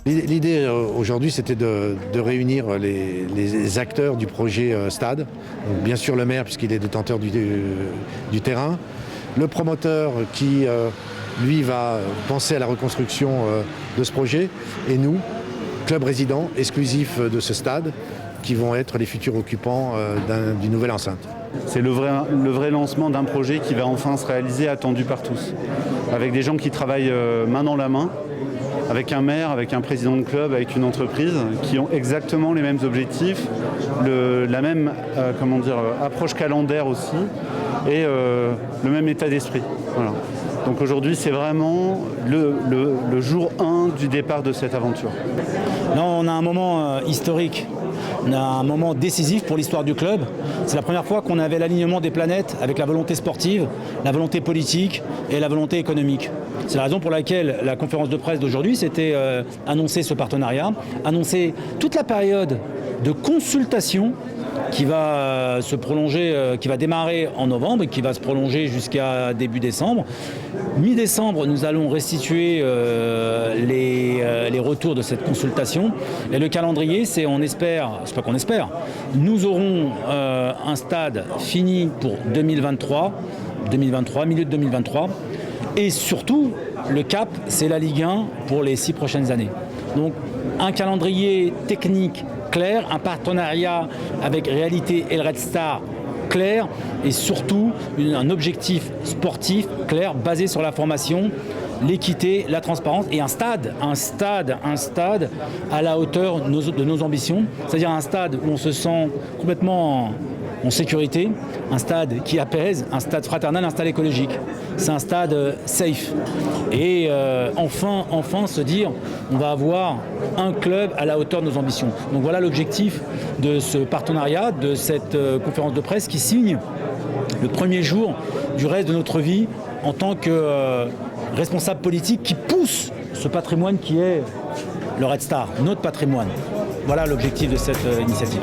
L'idée aujourd'hui, c'était de réunir les acteurs du projet Stade. Donc, bien sûr le maire, puisqu'il est détenteur du terrain. Le promoteur qui, lui, va penser à la reconstruction de ce projet. Et nous, club résident exclusif de ce stade, qui vont être les futurs occupants d'une nouvelle enceinte. C'est le vrai lancement d'un projet qui va enfin se réaliser, attendu par tous. Avec des gens qui travaillent main dans la main, avec un maire, avec un président de club, avec une entreprise, qui ont exactement les mêmes objectifs, la même approche calendaire aussi, et le même état d'esprit. Voilà. Donc aujourd'hui, c'est vraiment le jour 1 du départ de cette aventure. Là, on a un moment historique. On a un moment décisif pour l'histoire du club. C'est la première fois qu'on avait l'alignement des planètes avec la volonté sportive, la volonté politique et la volonté économique. C'est la raison pour laquelle la conférence de presse d'aujourd'hui, c'était annoncer ce partenariat, annoncer toute la période de consultation qui va se prolonger, qui va démarrer en novembre et qui va se prolonger jusqu'à début décembre. Mi-décembre, nous allons restituer les retours de cette consultation. Et le calendrier, c'est pas qu'on espère, nous aurons un stade fini pour 2023, milieu de 2023. Et surtout, le cap, c'est la Ligue 1 pour les 6 prochaines années. Donc, un calendrier technique clair, un partenariat avec Réalité et le Red Star clair, et surtout un objectif sportif clair basé sur la formation, l'équité, la transparence et un stade à la hauteur de nos ambitions, c'est-à-dire un stade où on se sent complètement en sécurité, un stade qui apaise, un stade fraternel, un stade écologique. C'est un stade safe. Et enfin se dire, on va avoir un club à la hauteur de nos ambitions. Donc voilà l'objectif de ce partenariat, de cette conférence de presse qui signe le premier jour du reste de notre vie en tant que responsable politique qui pousse ce patrimoine qui est le Red Star, notre patrimoine. Voilà l'objectif de cette initiative.